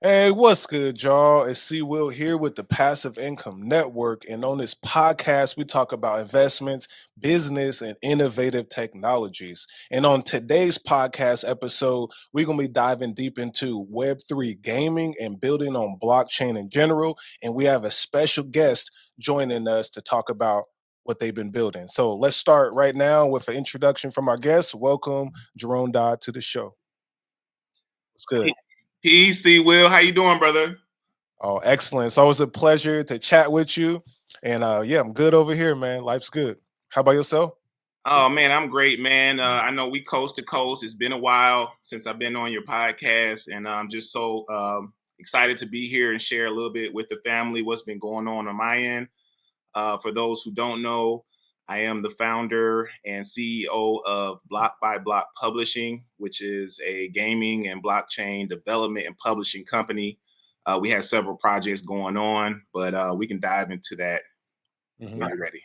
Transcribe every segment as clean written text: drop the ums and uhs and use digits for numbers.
Hey, what's good, y'all? It's C Will here with the Passive Income Network. And on this podcast, we talk about investments, business, and innovative technologies. And on today's podcast episode, we're going to be diving deep into Web3 gaming and building on blockchain in general. And we have a special guest joining us to talk about what they've been building. So let's start right now with an introduction from our guest. Welcome, Jerome Dodd, to the show. It's good. PC Will, how you doing, brother? Oh, excellent. It's always a pleasure to chat with you. And yeah, I'm good over here, man. Life's good. How about yourself? Oh man, I'm great, man. I know we coast to coast. It's been a while since I've been on your podcast, and I'm just so excited to be here and share a little bit with the family what's been going on my end. For those who don't know, I am the founder and CEO of Block by Block Publishing, which is a gaming and blockchain development and publishing company. We have several projects going on, but we can dive into that Mhm. when you're ready.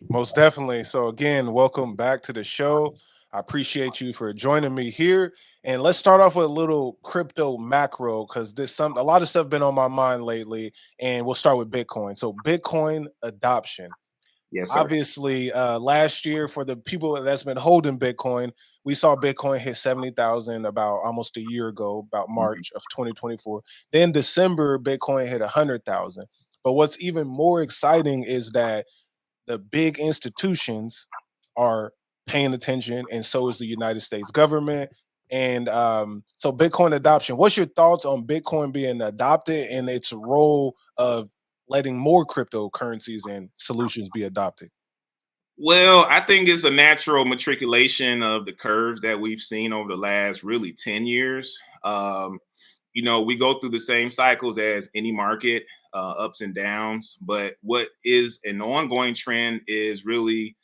Most definitely. So again, welcome back to the show. I appreciate you for joining me here. And let's start off with a little crypto macro because there's a lot of stuff been on my mind lately. And we'll start with Bitcoin. So Bitcoin adoption. Yes, sir. Obviously, last year for the people that's been holding Bitcoin, we saw Bitcoin hit 70,000 about almost a year ago, about Mhm. March of 2024. Then December, Bitcoin hit 100,000. But what's even more exciting is that the big institutions are paying attention, and so is the United States government. And so, Bitcoin adoption. What's your thoughts on Bitcoin being adopted and its role of letting more cryptocurrencies and solutions be adopted? Well, I think it's a natural matriculation of the curves that we've seen over the last really 10 years. We go through the same cycles as any market, ups and downs. But what is an ongoing trend is really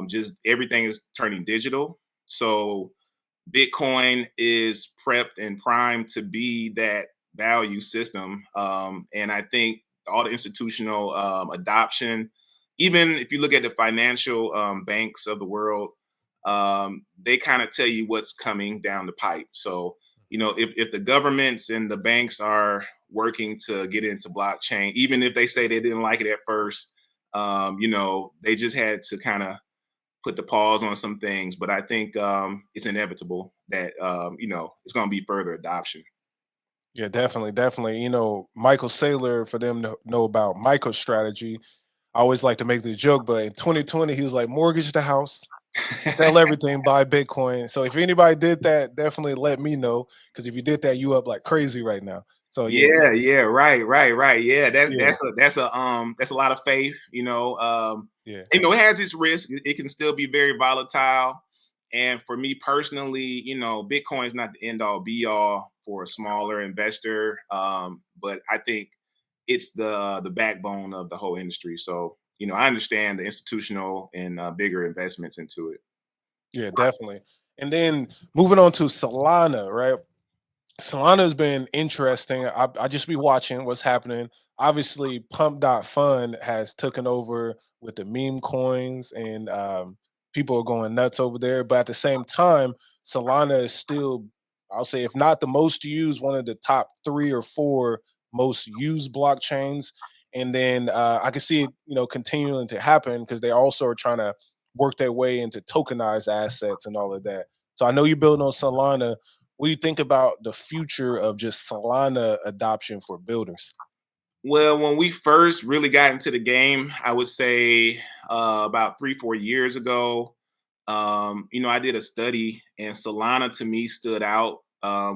just everything is turning digital. So Bitcoin is prepped and primed to be that value system. And I think all the institutional adoption, even if you look at the financial banks of the world, they kind of tell you what's coming down the pipe. So, if the governments and the banks are working to get into blockchain, even if they say they didn't like it at first, they just had to kind of put the pause on some things, but I think it's inevitable that it's going to be further adoption. Yeah, definitely, definitely. Michael Saylor, for them to know about MicroStrategy, I always like to make the joke, but in 2020, he was like, mortgage the house, sell everything, buy Bitcoin. So if anybody did that, definitely let me know. Because if you did that, you up like crazy right now. So yeah, Yeah, right. Yeah, that's yeah, that's a lot of faith. yeah. It has its risk. It can still be very volatile. And for me personally, Bitcoin is not the end all be all for a smaller investor. But I think it's the backbone of the whole industry. So I understand the institutional and bigger investments into it. Yeah, definitely. And then moving on to Solana, right? Solana has been interesting. I just be watching what's happening. Obviously, Pump.Fund has taken over with the meme coins, and people are going nuts over there. But at the same time, Solana is still, I'll say, if not the most used, one of the top 3 or 4 most used blockchains. And then I can see it, continuing to happen because they also are trying to work their way into tokenized assets and all of that. So I know you're building on Solana. What do you think about the future of just Solana adoption for builders? Well, when we first really got into the game, I would say about 3, 4 years ago, I did a study, and Solana to me stood out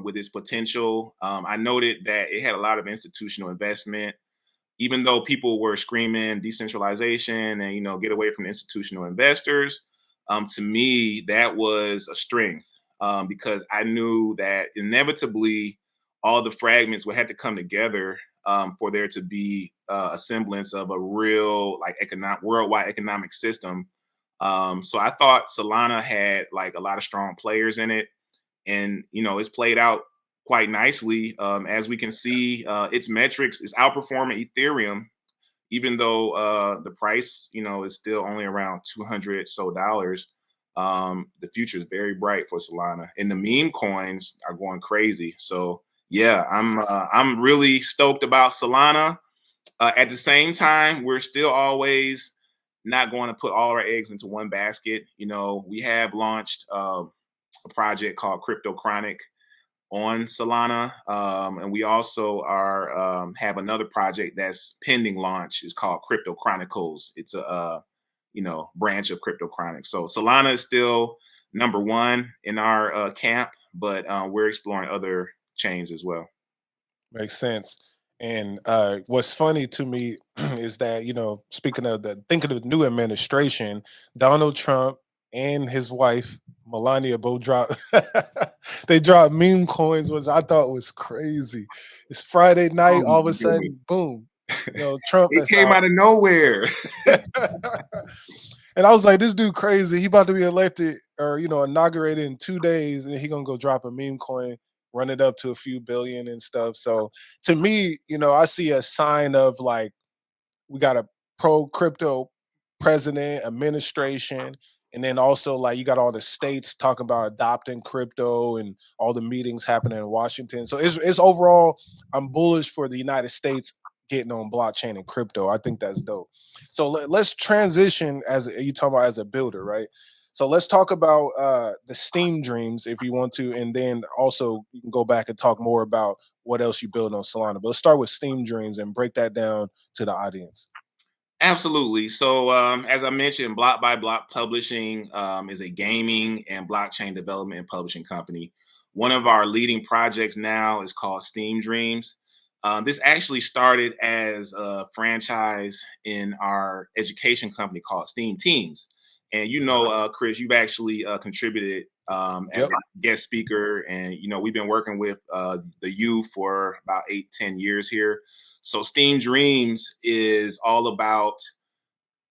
with its potential. I noted that it had a lot of institutional investment, even though people were screaming decentralization and get away from institutional investors. To me, that was a strength because I knew that inevitably all the fragments would have to come together for there to be a semblance of a real like economic worldwide economic system. So I thought Solana had like a lot of strong players in it, and it's played out quite nicely. As we can see, its metrics is outperforming Ethereum, even though the price is still only around $200 the future is very bright for Solana, and the meme coins are going crazy. So Yeah, I'm really stoked about Solana. At the same time, we're still always not going to put all our eggs into one basket. You know, we have launched a project called Crypto Chronic on Solana, and we also are have another project that's pending launch. It's called Crypto Chronicles. It's a branch of Crypto Chronic. So Solana is still number one in our camp, but we're exploring other chains as well. Makes sense. And what's funny to me is that, speaking of thinking of the new administration, Donald Trump and his wife Melania both dropped they dropped meme coins, which I thought was crazy. It's Friday Oh night, all of a my sudden, goodness. boom, Trump It is came out. out of nowhere. And I was like, this dude crazy. He about to be elected or inaugurated in 2 days, and he gonna go drop a meme coin, run it up to a few billion and stuff. So to me, I see a sign of like we got a pro crypto president, administration, and then also like you got all the states talking about adopting crypto and all the meetings happening in Washington. So it's overall, I'm bullish for the United States getting on blockchain and crypto. I think that's dope. So let's transition as you talk about as a builder, right? So let's talk about the Steam dreams if you want to, and then also you can go back and talk more about what else you build on Solana. But let's start with Steam dreams and break that down to the audience. Absolutely. So, as I mentioned, Block by Block Publishing is a gaming and blockchain development and publishing company. One of our leading projects now is called Steam Dreams. This actually started as a franchise in our education company called Steam Teams. And Chris, you've actually contributed as Yep. a guest speaker, and we've been working with the youth for about 8-10 years here. So Steam Dreams is all about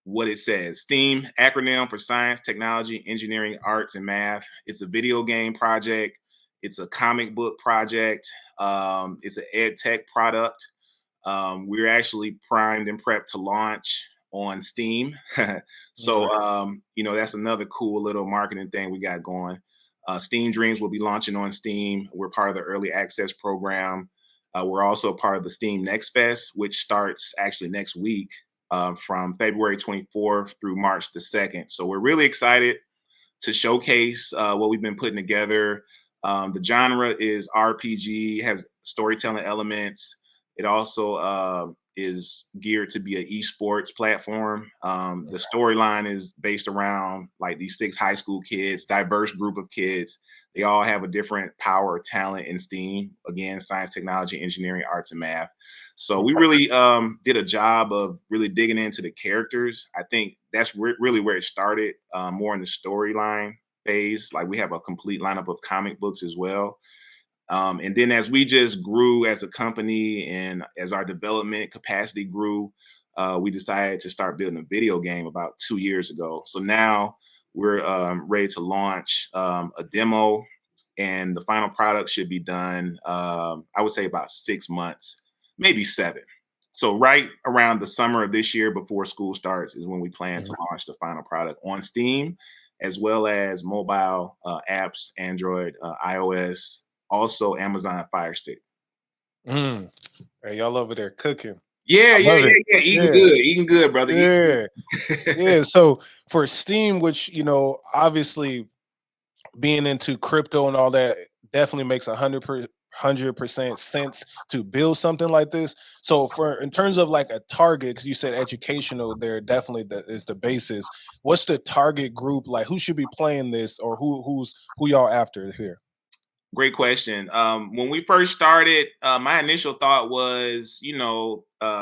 what it says. STEAM, acronym for science, technology, engineering, arts, and math. It's a video game project. It's a comic book project. It's an ed tech product. We're actually primed and prepped to launch on Steam. So, that's another cool little marketing thing we got going. Steam Dreams will be launching on Steam. We're part of the early access program. We're also part of the Steam Next Fest, which starts actually next week from February 24th through March the 2nd. So we're really excited to showcase what we've been putting together. The genre is RPG, has storytelling elements. It also is geared to be an esports platform. The storyline is based around like these 6 high school kids, diverse group of kids. They all have a different power or talent in STEAM. Again, science, technology, engineering, arts, and math. So we really did a job of really digging into the characters. I think that's really where it started, more in the storyline phase. Like we have a complete lineup of comic books as well. And then as we just grew as a company and as our development capacity grew, we decided to start building a video game about 2 years ago. So now we're ready to launch a demo, and the final product should be done, I would say about 6 months, maybe 7. So right around the summer of this year before school starts is when we plan to launch the final product on Steam, as well as mobile apps, Android, iOS, also Amazon Fire Stick. Mm. Hey, y'all over there cooking. Yeah, I yeah, love it. yeah, yeah. Yeah, Eating good, brother. Eating yeah, good. yeah. So for Steam, which obviously being into crypto and all that definitely makes 100% sense to build something like this. So for in terms of like a target, because you said educational, there definitely is the basis. What's the target group like? Who should be playing this, or who y'all after here? Great question. When we first started, my initial thought was,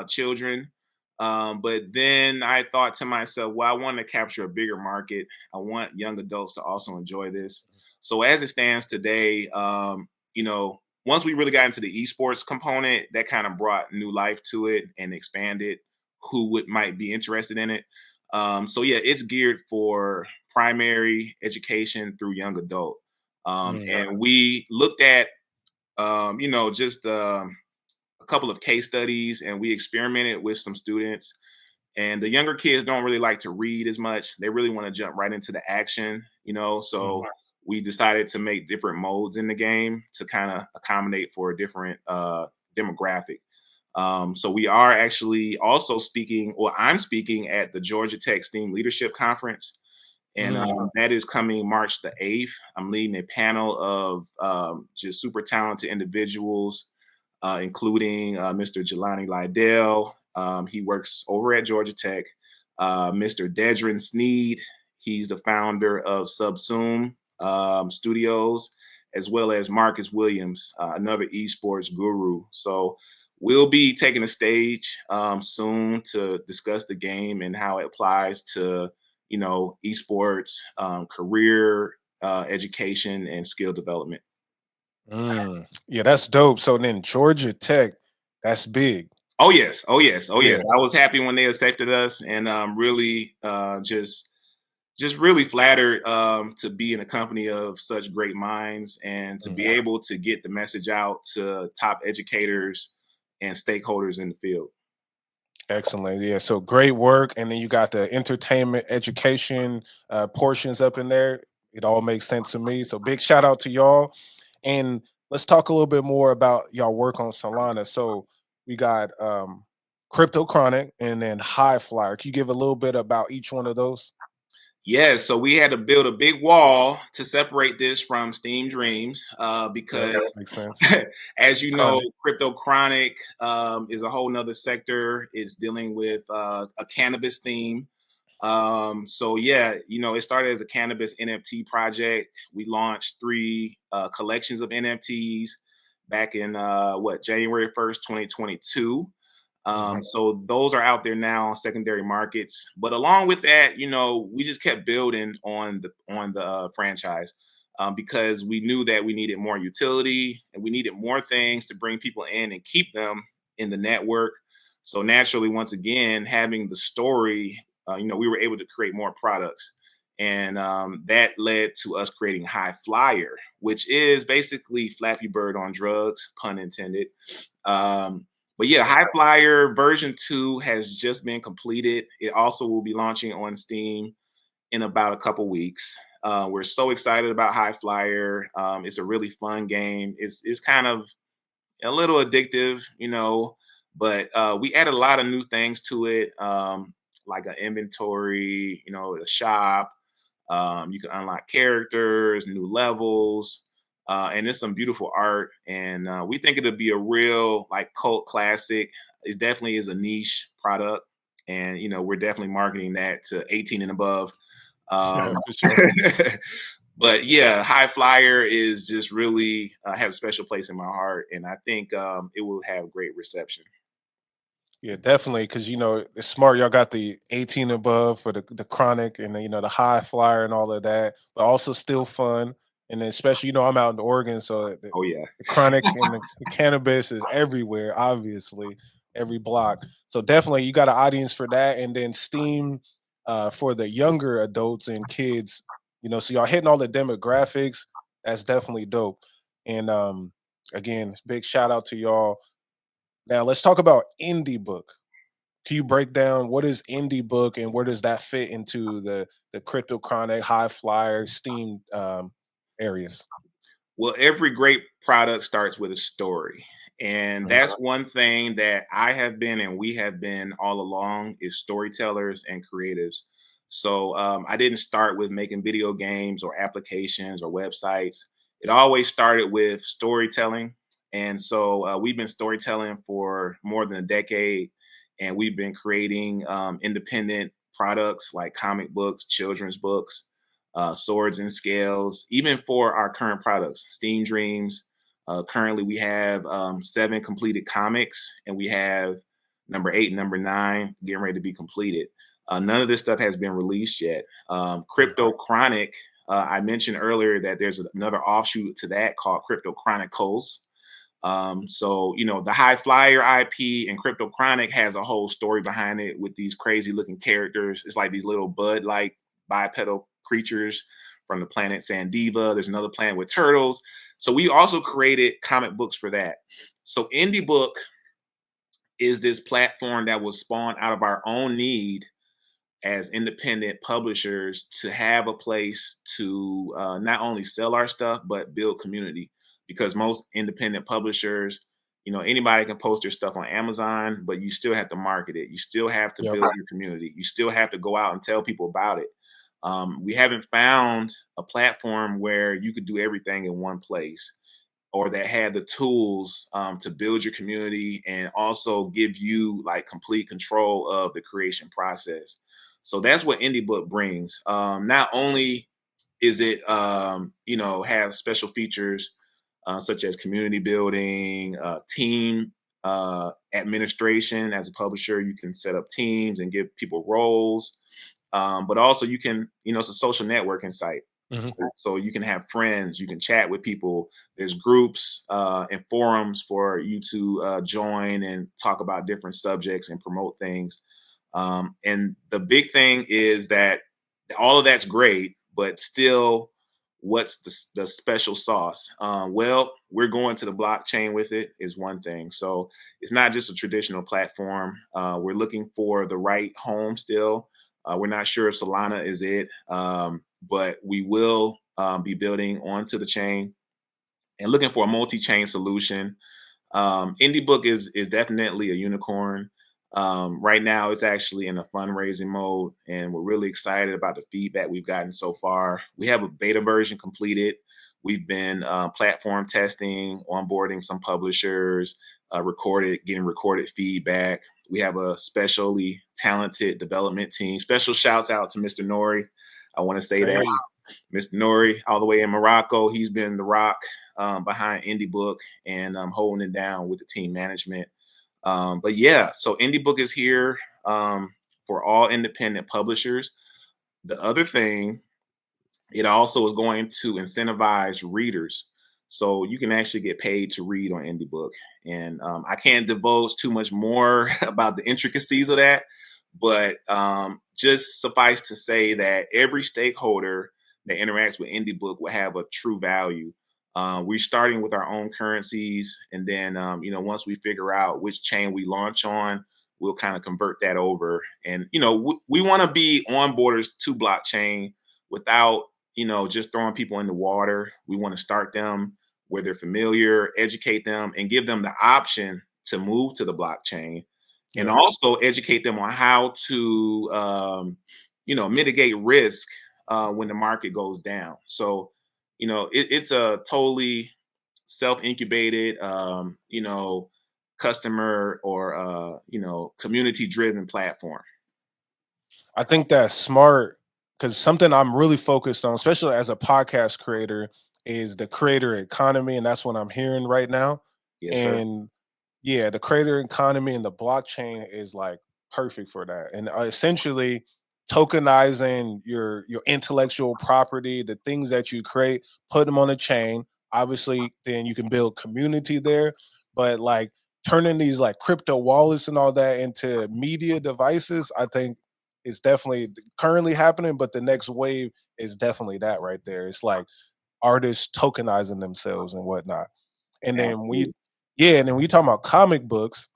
children. But then I thought to myself, well, I want to capture a bigger market. I want young adults to also enjoy this. So as it stands today, once we really got into the esports component, that kind of brought new life to it and expanded who might be interested in it. So yeah, it's geared for primary education through young adult. And we looked at, just a couple of case studies, and we experimented with some students. And the younger kids don't really like to read as much. They really want to jump right into the action, So we decided to make different modes in the game to kind of accommodate for a different demographic. So we are actually also speaking, or I'm speaking at the Georgia Tech STEAM Leadership Conference, and Mm, that is coming March the 8th. I'm leading a panel of just super talented individuals, including Mr. Jelani Lydell. He works over at Georgia Tech. Mr. Dedrin Sneed, he's the founder of Subsume Studios, as well as Marcus Williams, another esports guru. So we'll be taking a stage soon to discuss the game and how it applies to, esports, career education, and skill development. yeah, that's dope. So then Georgia Tech, that's big. Oh yes, oh yes, oh Yeah. yes. I was happy when they accepted us, and really just really flattered to be in a company of such great minds and to be Mhm. able to get the message out to top educators and stakeholders in the field. Excellent. Yeah. So great work. And then you got the entertainment education portions up in there. It all makes sense to me. So big shout out to y'all. And let's talk a little bit more about y'all work on Solana. So we got Crypto Chronic and then High Flyer. Can you give a little bit about each one of those? Yes, so we had to build a big wall to separate this from Steam Dreams Yep. because, Makes sense. as you know, Chronic. Crypto Chronic is a whole nother sector. It's dealing with a cannabis theme. So yeah, it started as a cannabis NFT project. We launched three collections of NFTs back in January 1st, 2022. Mhm. So those are out there now on secondary markets. But along with that, we just kept building on the franchise because we knew that we needed more utility and we needed more things to bring people in and keep them in the network. So naturally, once again, having the story, we were able to create more products. And that led to us creating High Flyer, which is basically Flappy Bird on drugs, pun intended. But yeah, High Flyer version 2 has just been completed. It also will be launching on Steam in about a couple weeks. We're so excited about High Flyer. It's a really fun game. It's kind of a little addictive, but we added a lot of new things to it, like an inventory, a shop. You can unlock characters, new levels, and it's some beautiful art. And we think it'll be a real like cult classic. It definitely is a niche product, and we're definitely marketing that to 18 and above. Yeah, Um, for sure. but yeah, High Flyer is just really has a special place in my heart, and I think it will have great reception. Yeah, definitely. Because it's smart. Y'all got the 18 above for the chronic and the high flyer and all of that, but also still fun. And then especially, I'm out in Oregon, so Oh yeah. the chronic and the cannabis is everywhere, obviously, every block. So definitely you got an audience for that. And then Steam for the younger adults and kids, so y'all hitting all the demographics. That's definitely dope. And again, big shout out to y'all. Now let's talk about indie book. Can you break down what is indie book and where does that fit into the crypto chronic, high flyer, steam areas? Well, every great product starts with a story. And Mhm. that's one thing that I have been and we have been all along is storytellers and creatives. So I didn't start with making video games or applications or websites. It always started with storytelling. And so we've been storytelling for more than a decade. And we've been creating independent products like comic books, children's books, swords and scales, even for our current products, Steam Dreams. Currently, we have 7 completed comics, and we have number 8 and number 9 getting ready to be completed. None of this stuff has been released yet. Mm. Crypto Chronic, I mentioned earlier that there's another offshoot to that called Crypto Chronicles. So the High Flyer IP and Crypto Chronic has a whole story behind it with these crazy looking characters. It's like these little bud like bipedal creatures from the planet Sandiva. There's another planet with turtles. So we also created comic books for that. So Indie Book is this platform that was spawned out of our own need as independent publishers to have a place to not only sell our stuff but build community, because most independent publishers, anybody can post their stuff on Amazon, but you still have to market it, you still have to Yep. build your community, you still have to go out and tell people about it. We haven't found a platform where you could do everything in one place, or that had the tools to build your community and also give you like complete control of the creation process. So that's what IndieBook brings. Not only is it, have special features such as community building, team administration. As a publisher, you can set up teams and give people roles, but also you can, it's a social networking site. Mhm. So you can have friends, you can chat with people. There's groups and forums for you to join and talk about different subjects and promote things. And the big thing is that all of that's great, but still, what's the special sauce? Well, we're going to the blockchain with it is one thing. So it's not just a traditional platform. We're looking for the right home still. We're not sure if Solana is it, but we will be building onto the chain and looking for a multi-chain solution. IndieBook is definitely a unicorn. Right now, it's actually in a fundraising mode, and we're really excited about the feedback we've gotten so far. We have a beta version completed. We've been platform testing, onboarding some publishers, getting recorded feedback. We have a specially talented development team. Special shouts out to Mr. Nori. I want to say that Hey. Mr. Nori, all the way in Morocco, he's been the rock behind IndieBook and holding it down with the team management. But yeah, so IndieBook is here for all independent publishers. The other thing, it also is going to incentivize readers. So you can actually get paid to read on IndieBook. And I can't divulge too much more about the intricacies of that, but just suffice to say that every stakeholder that interacts with IndieBook will have a true value. We're starting with our own currencies, and then once we figure out which chain we launch on, we'll kind of convert that over. And we want to be onboarders to blockchain without just throwing people in the water. We want to start them where they're familiar, educate them, and give them the option to move to the blockchain, and Yep. also educate them on how to mitigate risk when the market goes down. So it's a totally self-incubated customer or community driven platform. I think that's smart, because something I'm really focused on, especially as a podcast creator, is the creator economy, and that's what I'm hearing right now. Yes, sir. And yeah, the creator economy and the blockchain is like perfect for that. And essentially, tokenizing your intellectual property, the things that you create, put them on a chain. Obviously, then you can build community there. But like turning these like crypto wallets and all that into media devices, I think is definitely currently happening. But the next wave is definitely that right there. It's like artists tokenizing themselves and whatnot. And then Absolutely. and then when you talk about comic books,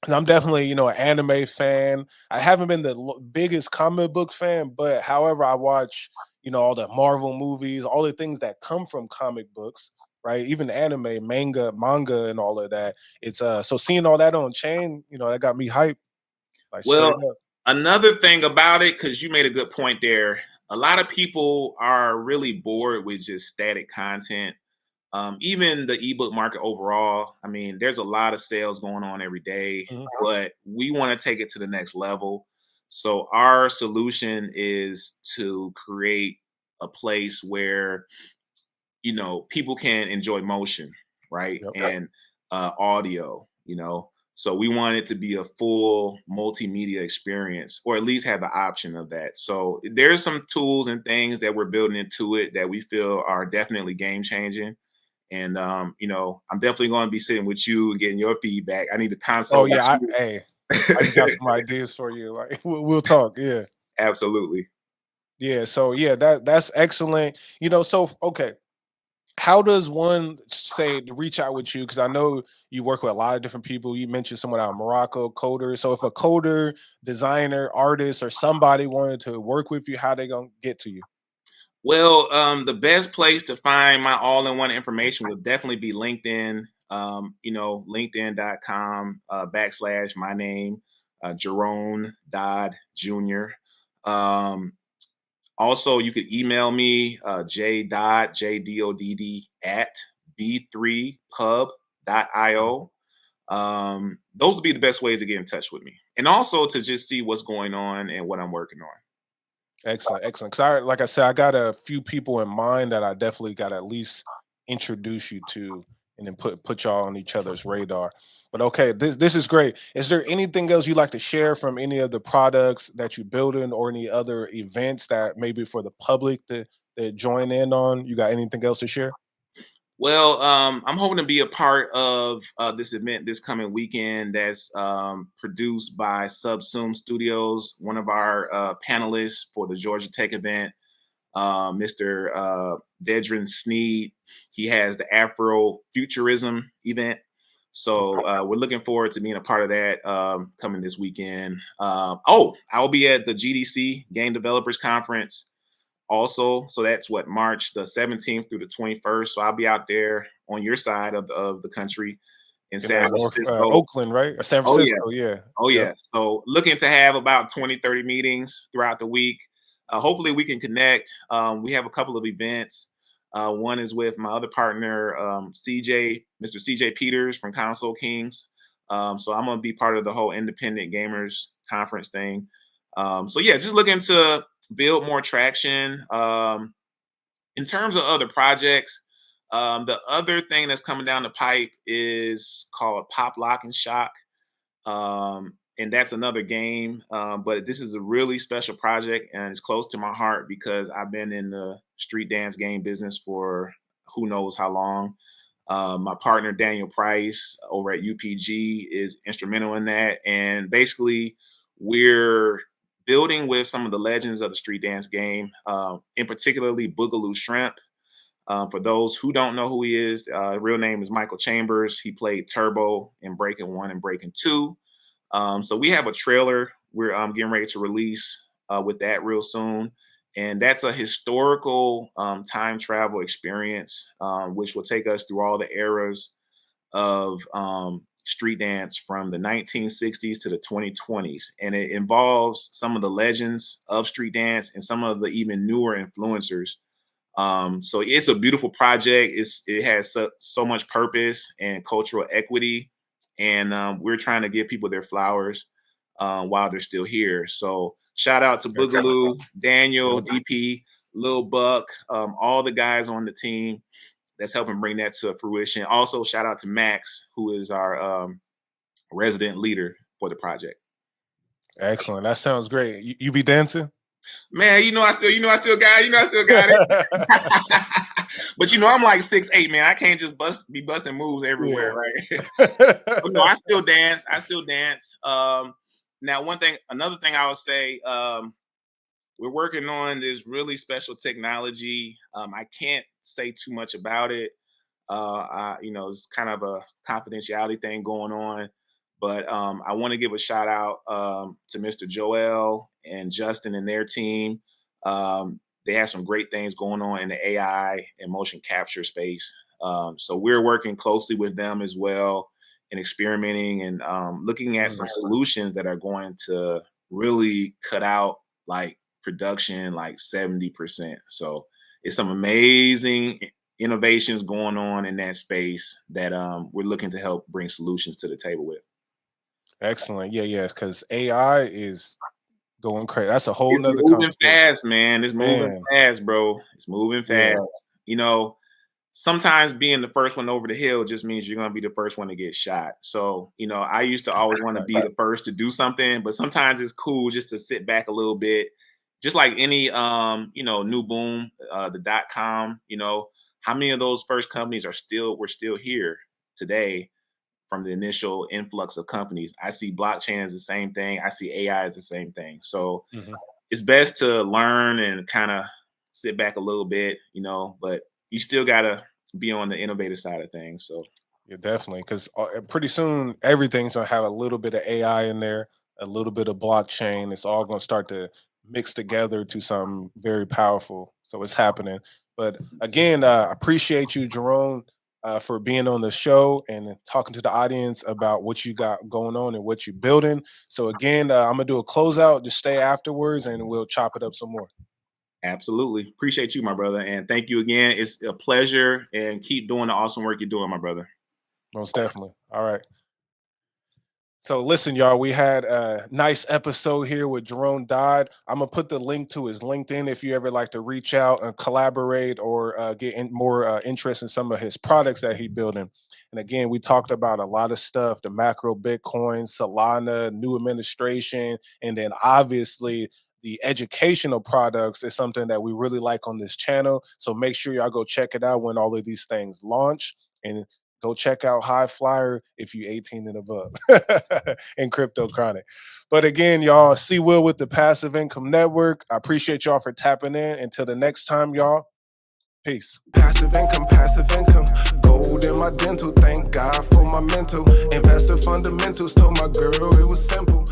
'cause I'm definitely, an anime fan. I haven't been the biggest comic book fan, but however, I watch, all the Marvel movies, all the things that come from comic books, right? Even anime, manga, and all of that. It's so seeing all that on chain, that got me hyped, like straight Well, up. another thing about it, because you made a good point there, a lot of people are really bored with just static content. Even the ebook market overall, I mean, there's a lot of sales going on every day, Mhm. but we want to take it to the next level. So our solution is to create a place where people can enjoy motion, right? Yep. And audio, so we want it to be a full multimedia experience, or at least have the option of that. So there's some tools and things that we're building into it that we feel are definitely game changing. And I'm definitely going to be sitting with you and getting your feedback. I need to Oh consult with yeah, you. hey, I just got some ideas for you. Like we'll talk. Yeah. Absolutely. Yeah. So yeah, that's excellent. So okay, how does one say to reach out with you, because I know you work with a lot of different people. You mentioned someone out of Morocco, coder. So if a coder, designer, artist, or somebody wanted to work with you, how they gonna get to you? Well, the best place to find my all-in-one information would definitely be LinkedIn. LinkedIn.com / my name, Jerome Dodd Jr. Um, Also, you could email me, jdodd, JDODD, at b3pub.io. Those would be the best ways to get in touch with me. And also to just see what's going on and what I'm working on. Excellent, excellent. Because like I said, I got a few people in mind that I definitely got to at least introduce you to, and then put y'all on each other's radar. But okay, this is great. Is there anything else you'd like to share from any of the products that you building, or any other events that maybe for the public to join in on? You got anything else to share? Well, I'm hoping to be a part of this event this coming weekend that's produced by Subsume Studios, one of our panelists for the Georgia Tech event, Mr. Dedrin Sneed. He has the Afro Futurism event. So we're looking forward to being a part of that coming this weekend. I'll be at the GDC Game Developers Conference also. So that's what, March the 17th through the 21st. So I'll be out there on your side of the country in In San North Francisco. Oakland, right? Or San Oh, yeah. Francisco? Yeah. Oh, Yep. yeah. So looking to have about 20, 30 meetings throughout the week. Hopefully we can connect. We have a couple of events. One is with my other partner, Mr. CJ Peters from Console Kings. So I'm going to be part of the whole independent gamers conference thing. So yeah, just looking to build more traction. In terms of other projects, the other thing that's coming down the pipe is called Pop Lock and Shock. And that's another game. But this is a really special project, and it's close to my heart because I've been in the street dance game business for who knows how long. My partner, Daniel Price, over at UPG, is instrumental in that. And basically, we're building with some of the legends of the street dance game, in particularly Boogaloo Shrimp. For those who don't know who he is, real name is Michael Chambers. He played Turbo in Breaking 1 and Breaking 2. So we have a trailer we're getting ready to release with that real soon. And that's a historical time travel experience, which will take us through all the eras of street dance from the 1960s to the 2020s. And it involves some of the legends of street dance and some of the even newer influencers. So it's a beautiful project. It has so much purpose and cultural equity. And we're trying to give people their flowers while they're still here. So shout out to Boogaloo, Daniel, DP, Lil Buck, all the guys on the team that's helping bring that to fruition. Also, shout out to Max, who is our resident leader for the project. Excellent. That sounds great. You be dancing? Man, I still got it. But I'm like 6'8", man. I can't just be busting moves everywhere, right? But no, I still dance. Now, another thing I would say, we're working on this really special technology. I can't say too much about it. It's kind of a confidentiality thing going on. But I want to give a shout out to Mr. Joel and Justin and their team. They have some great things going on in the AI and motion capture space. So we're working closely with them as well and experimenting and looking at some solutions that are going to really cut out like production like 70%. So it's some amazing innovations going on in that space that we're looking to help bring solutions to the table with. Excellent. Yeah. Because AI is going crazy. That's a whole It's nother moving conversation. fast, man. It's moving fast, bro. It's moving fast. Yeah. Sometimes being the first one over the hill just means you're going to be the first one to get shot. So, I used to always want to be the first to do something, but sometimes it's cool just to sit back a little bit. Just like any, new boom, the .com, how many of those first companies we're still here today from the initial influx of companies? I see blockchain as the same thing. I see AI as the same thing. So it's best to learn and kind of sit back a little bit, but you still got to be on the innovative side of things. So Yeah, definitely. Because pretty soon everything's gonna have a little bit of AI in there, a little bit of blockchain. It's all gonna start to mix together to something very powerful. So it's happening. But again, I appreciate you, Jerome, for being on the show and talking to the audience about what you got going on and what you're building. So again, I'm gonna do a closeout. Just stay afterwards, and we'll chop it up some more. absolutely appreciate you, my brother, and thank you again. It's a pleasure, and keep doing the awesome work you're doing, my brother. Most definitely. All right. So listen, y'all, we had a nice episode here with Jerome Dodd. I'm gonna put the link to his LinkedIn if you ever like to reach out and collaborate or get more interest in some of his products that he's building. And again, we talked about a lot of stuff: the macro Bitcoin, Solana, new administration, and then obviously the educational products is something that we really like on this channel. So make sure y'all go check it out when all of these things launch. And go check out High Flyer if you 18 and above in Crypto Chronic. But again, y'all, see Will with the Passive Income Network. I appreciate y'all for tapping in. Until the next time, y'all, peace. Passive income. Gold in my dental. Thank God for my mental. Investor fundamentals. Told my girl it was simple.